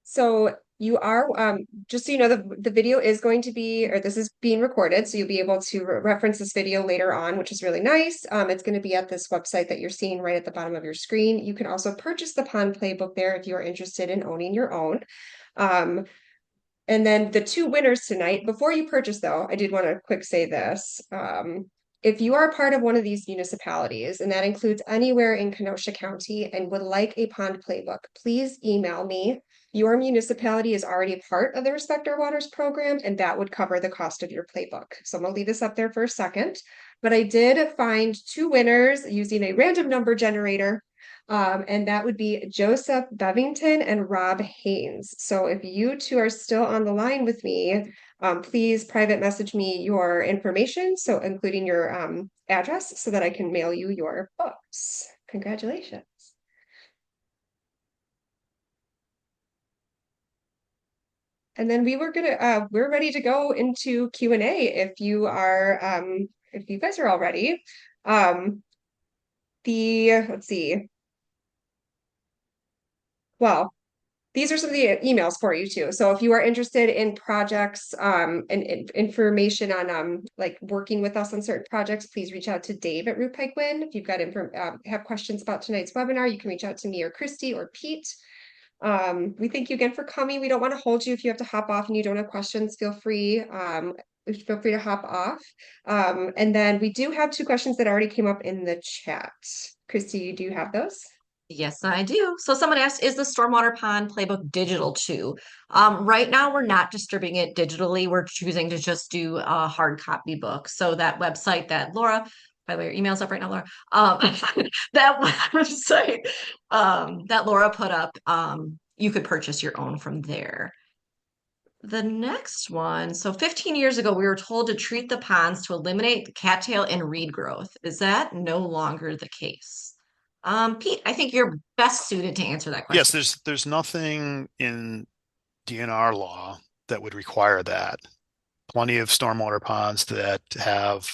So you are, just so you know, the video is going to be, or this is being recorded, so you'll be able to reference this video later on, which is really nice. It's going to be at this website that you're seeing right at the bottom of your screen. You can also purchase the Pond Playbook there if you are interested in owning your own. And then the two winners tonight, before you purchase though, I did want to quick say this. If you are a part of one of these municipalities, and that includes anywhere in Kenosha County, and would like a pond playbook, please email me. Your municipality is already a part of the Respect Our Waters program, and that would cover the cost of your playbook. So I'm gonna leave this up there for a second. But I did find two winners using a random number generator. And that would be Joseph Bevington and Rob Haynes. So if you two are still on the line with me, please private message me your information, so including your address, so that I can mail you your books. Congratulations. And then we're ready to go into Q&A if you are, if you guys are all ready. Let's see. Well, these are some of the emails for you too. So if you are interested in projects and information on like working with us on certain projects, please reach out to Dave at Root-Pike Wind. If you've got have questions about tonight's webinar, you can reach out to me or Christy or Pete. We thank you again for coming. We don't want to hold you if you have to hop off and you don't have questions. Feel free to hop off. And then we do have two questions that already came up in the chat. Christy, do you have those?
Yes, I do. So someone asked, is the Stormwater Pond Playbook digital too? Right now, we're not distributing it digitally. We're choosing to just do a hard copy book. So that website that Laura, by the way, your email's up right now, Laura. That website that Laura put up, you could purchase your own from there. The next one, so 15 years ago, we were told to treat the ponds to eliminate cattail and reed growth. Is that no longer the case? Pete, I think you're best suited to answer that
Yes,
question.
there's nothing in DNR law that would require that. Plenty of stormwater ponds that have,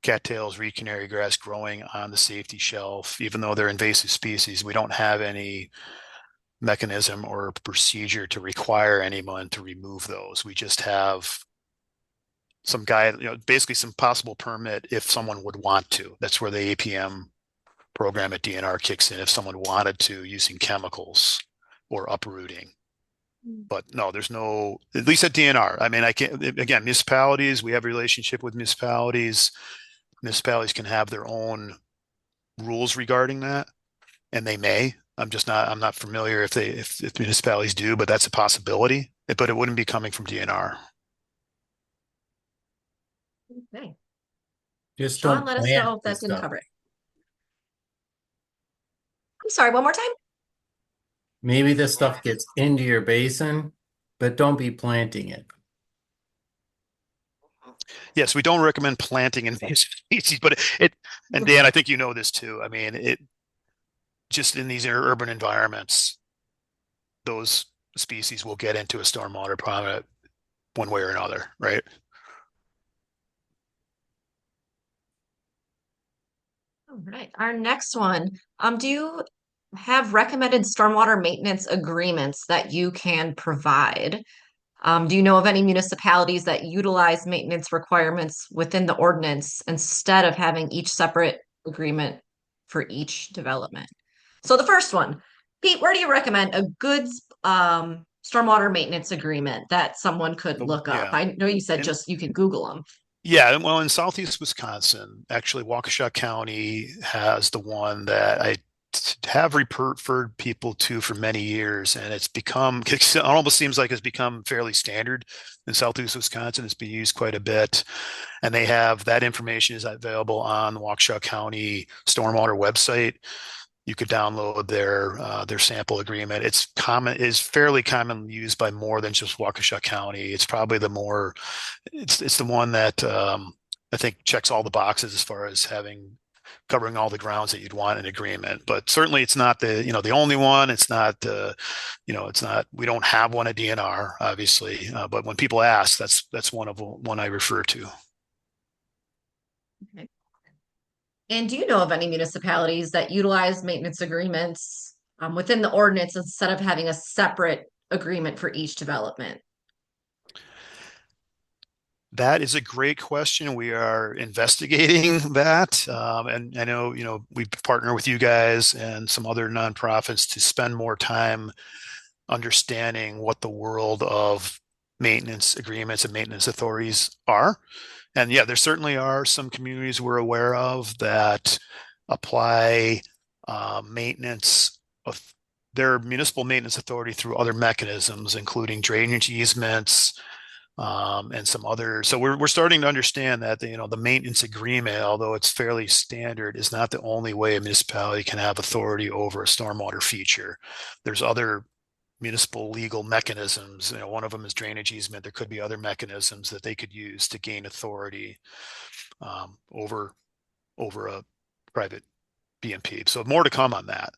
cattails, reed canary grass growing on the safety shelf, even though they're invasive species. We don't have any mechanism or procedure to require anyone to remove those. We just have some basically some possible permit if someone would want to. That's where the APM program at DNR kicks in if someone wanted to, using chemicals or uprooting. But no, there's no, at least at DNR. I mean, I can't, again, municipalities, we have a relationship with municipalities. Municipalities can have their own rules regarding that, and they may. I'm not familiar if municipalities do, but that's a possibility. But it wouldn't be coming from DNR.
Okay.
Just
Sean,
don't
let us
plant
know if that
this
didn't
stuff.
cover it. I'm sorry, one more time.
Maybe this stuff gets into your basin, but don't be planting it.
Yes, we don't recommend planting invasive species, but and Dan, I think you know this too. I mean, it just in these urban environments, those species will get into a stormwater pond one way or another, right?
All right, our next one. Do you have recommended stormwater maintenance agreements that you can provide? Do you know of any municipalities that utilize maintenance requirements within the ordinance instead of having each separate agreement for each development? So the first one, Pete, where do you recommend a good stormwater maintenance agreement that someone could look up?
Yeah.
I know you said
And
just you can Google them.
yeah, well, in Southeast Wisconsin, actually, Waukesha County has the one that I have referred people to for many years, and it almost seems like it's become fairly standard in Southeast Wisconsin. It's been used quite a bit, and they have that information is available on the Waukesha County Stormwater website. You could download their sample agreement. Is fairly commonly used by more than just Waukesha County. It's probably it's the one that I think checks all the boxes as far as covering all the grounds that you'd want in agreement. But certainly it's not the only one. It's not it's not, we don't have one at DNR, obviously. But when people ask, that's one I refer to.
Okay. And do you know of any municipalities that utilize maintenance agreements within the ordinance instead of having a separate agreement for each development?
That is a great question. We are investigating that. And I know, we partner with you guys and some other nonprofits to spend more time understanding what the world of maintenance agreements and maintenance authorities are. And yeah, there certainly are some communities we're aware of that apply maintenance of their municipal maintenance authority through other mechanisms, including drainage easements, and some other. So we're starting to understand that the maintenance agreement, although it's fairly standard, is not the only way a municipality can have authority over a stormwater feature. There's other municipal legal mechanisms. One of them is drainage easement. There could be other mechanisms that they could use to gain authority over a private BMP. So more to come on that.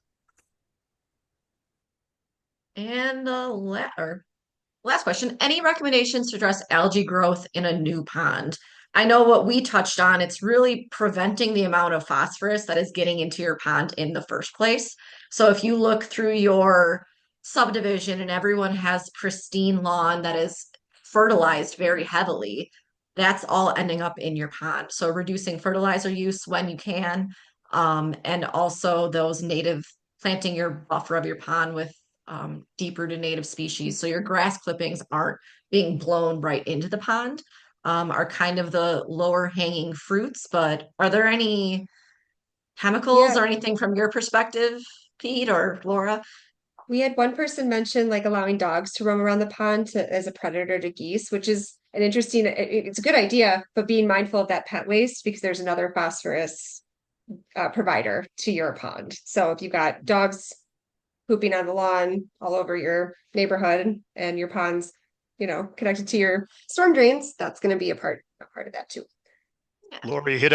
And last question, any recommendations to address algae growth in a new pond? I know what we touched on, it's really preventing the amount of phosphorus that is getting into your pond in the first place. So if you look through your subdivision and everyone has pristine lawn that is fertilized very heavily, that's all ending up in your pond. So reducing fertilizer use when you can, and also those native planting your buffer of your pond with deep-rooted native species. So your grass clippings aren't being blown right into the pond, are kind of the lower hanging fruits. But are there any chemicals
Yeah,
or anything from your perspective, Pete or Laura?
we had one person mention like allowing dogs to roam around the pond as a predator to geese, which is an interesting, it's a good idea, but being mindful of that pet waste because there's another phosphorus provider to your pond. So if you've got dogs pooping on the lawn all over your neighborhood and your ponds, connected to your storm drains, that's going to be a part of that too.
Yeah.
Laura, you hit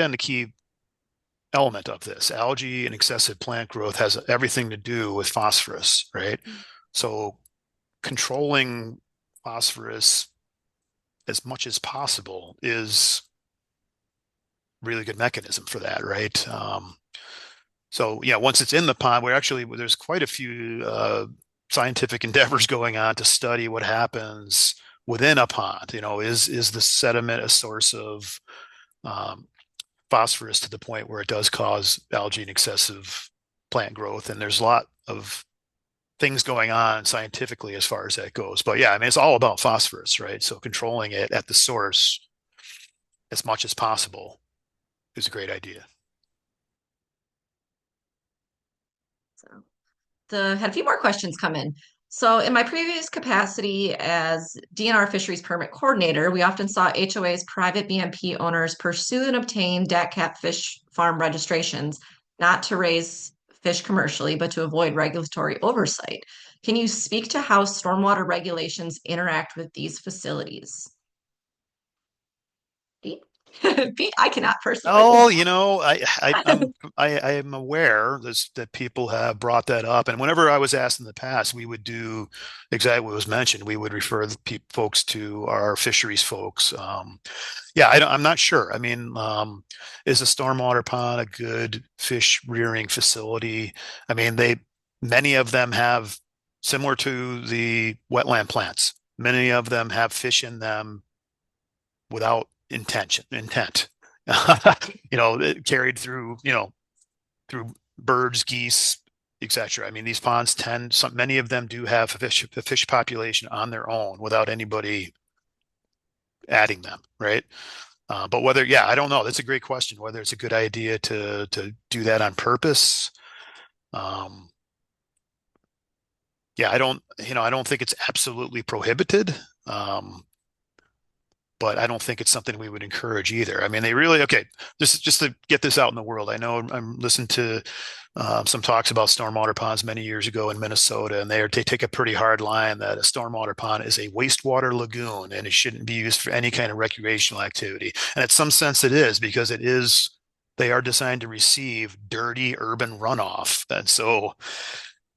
on the key element of this. Algae and excessive plant growth has everything to do with phosphorus, right? So controlling phosphorus as much as possible is really good mechanism for that, right? So yeah, once it's in the pond, there's quite a few scientific endeavors going on to study what happens within a pond. Is the sediment a source of phosphorus to the point where it does cause algae and excessive plant growth? And there's a lot of things going on scientifically as far as that goes. But yeah, I mean, it's all about phosphorus, right? So controlling it at the source as much as possible is a great idea.
Had a few more questions come in. So in my previous capacity as DNR Fisheries Permit Coordinator, we often saw HOA's private BMP owners pursue and obtain DAT-CAP fish farm registrations, not to raise fish commercially, but to avoid regulatory oversight. Can you speak to how stormwater regulations interact with these facilities? Pete? Pete, I cannot personally.
Oh, I am aware that people have brought that up, and whenever I was asked in the past, we would do exactly what was mentioned. We would refer the folks to our fisheries folks. Yeah, I'm not sure. I mean, is a stormwater pond a good fish rearing facility? I mean, many of them have similar to the wetland plants, Many of them have fish in them without intent, carried through, through birds, geese, etc. I mean, these ponds many of them do have a fish population on their own without anybody adding them, right? But yeah, I don't know. That's a great question. Whether it's a good idea to do that on purpose. Um, yeah, I don't think it's absolutely prohibited. But I don't think it's something we would encourage either. I mean, they really, okay, just to get this out in the world. I know I'm listening to some talks about stormwater ponds many years ago in Minnesota, and they take a pretty hard line that a stormwater pond is a wastewater lagoon and it shouldn't be used for any kind of recreational activity. And in some sense, it is because they are designed to receive dirty urban runoff. And so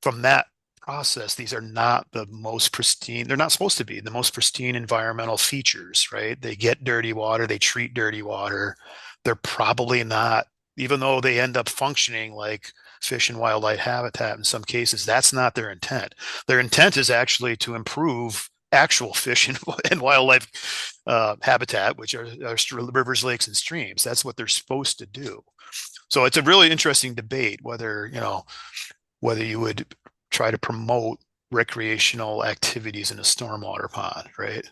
from that process, these are not the most pristine, they're not supposed to be the most pristine environmental features, right? They get dirty water, they treat dirty water. They're probably not, even though they end up functioning like fish and wildlife habitat in some cases, that's not their intent. Their intent is actually to improve actual fish and wildlife habitat, which are rivers, lakes, and streams. That's what they're supposed to do. So it's a really interesting debate whether you would try to promote recreational activities in a stormwater pond, right?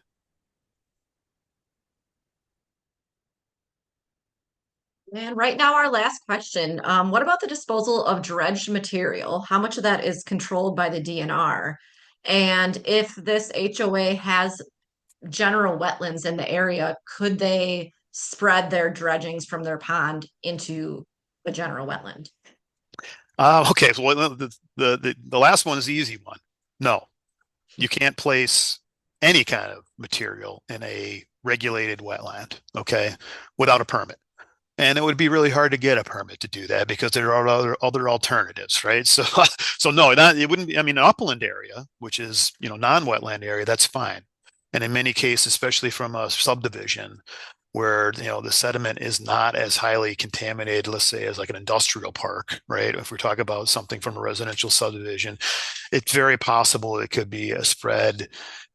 And right now, our last question. What about the disposal of dredged material? How much of that is controlled by the DNR? And if this HOA has general wetlands in the area, could they spread their dredgings from their pond into a general wetland?
Okay, so the last one is the easy one. No, you can't place any kind of material in a regulated wetland, okay, without a permit. And it would be really hard to get a permit to do that because there are other alternatives, right? So, so no, it wouldn't be. I mean, an upland area, which is non-wetland area, that's fine. And in many cases, especially from a subdivision, where the sediment is not as highly contaminated, let's say, as like an industrial park, right? If we talk about something from a residential subdivision, it's very possible it could be a spread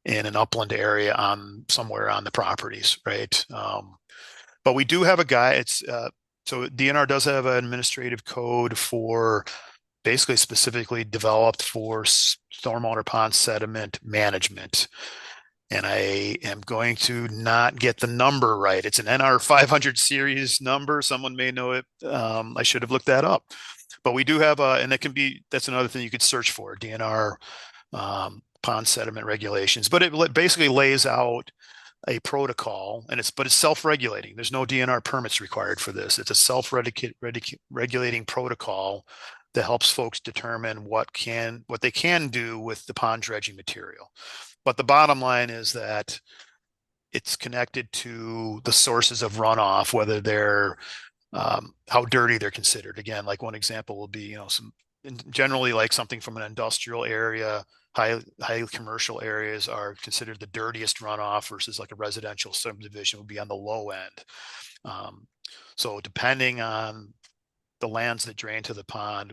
in an upland area on somewhere on the properties, right? But we do have a guy. So DNR does have an administrative code for basically specifically developed for stormwater pond sediment management. And I am going to not get the number right. It's an NR 500 series number. Someone may know it. I should have looked that up. But we do have and that's another thing you could search for, DNR pond sediment regulations. But it basically lays out a protocol, and it's self-regulating. There's no DNR permits required for this. It's a self-regulating protocol that helps folks determine what they can do with the pond dredging material. But the bottom line is that it's connected to the sources of runoff, whether they're how dirty they're considered. Again, like one example will be, generally like something from an industrial area, high commercial areas are considered the dirtiest runoff versus like a residential subdivision would be on the low end. So depending on the lands that drain to the pond,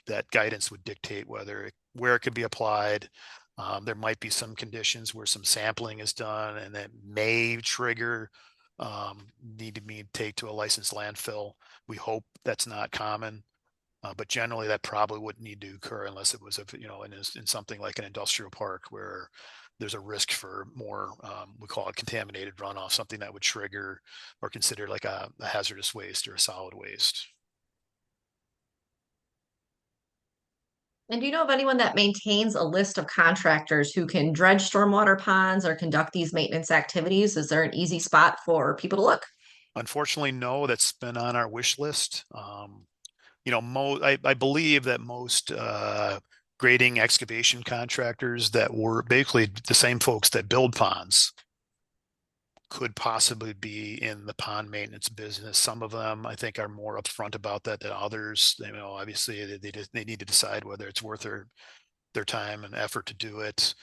that guidance would dictate where it could be applied. There might be some conditions where some sampling is done and that may trigger need to be take to a licensed landfill. We hope that's not common, but generally that probably wouldn't need to occur unless it was in something like an industrial park where there's a risk for more we call it contaminated runoff, something that would trigger or consider like a hazardous waste or a solid waste.
And do you know of anyone that maintains a list of contractors who can dredge stormwater ponds or conduct these maintenance activities? Is there an easy spot for people to look?
Unfortunately, no, that's been on our wish list. I believe that most grading excavation contractors that were basically the same folks that build ponds could possibly be in the pond maintenance business. Some of them, I think, are more upfront about that than others. Obviously, they need to decide whether it's worth their time and effort to do it.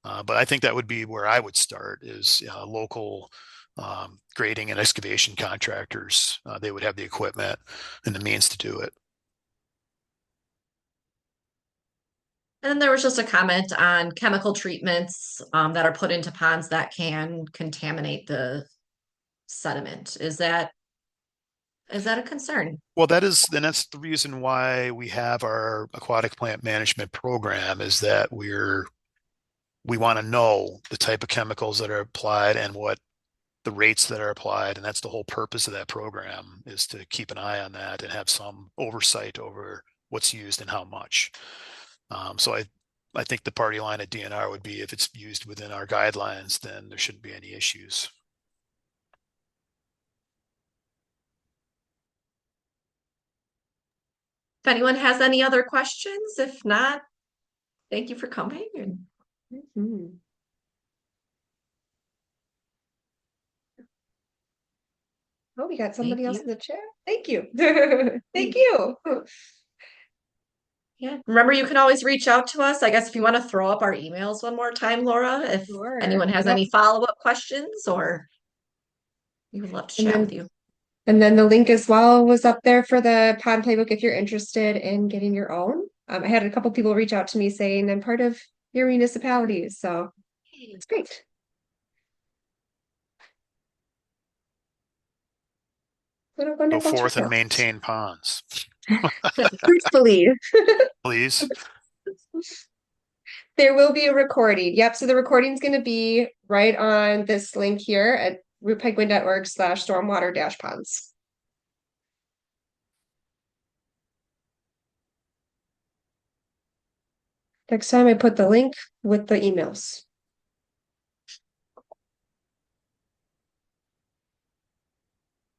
But I think that would be where I would start is local grading and excavation contractors. They would have the equipment and the means to do it.
And then there was just a comment on chemical treatments that are put into ponds that can contaminate the sediment. Is that a concern?
Well, that's the reason why we have our aquatic plant management program is that we want to know the type of chemicals that are applied and what the rates that are applied. And that's the whole purpose of that program is to keep an eye on that and have some oversight over what's used and how much. So I think the party line at DNR would be if it's used within our guidelines, then there shouldn't be any issues.
If anyone has any other questions, if not, thank you for coming. And
Mhm. Oh, we got somebody else
you.
in the chat. Thank you. Thank you.
Yeah, remember you can always reach out to us. I guess if you want to throw up our emails one more time, Laura, if
Sure.
anyone has
Yep.
any follow-up questions, or we would love to
And
chat with
then
you.
And then the link as well was up there for the Pond Playbook if you're interested in getting your own. I had a couple people reach out to me saying I'm part of your municipality, so it's great. What a
Go
wonderful
forth and
turnout.
maintain ponds,
Truthfully,
please.
there will be a recording. Yep, so the recording's going to be right on this link here at rootpikewind.org/stormwater-ponds. Next time I put the link with the emails.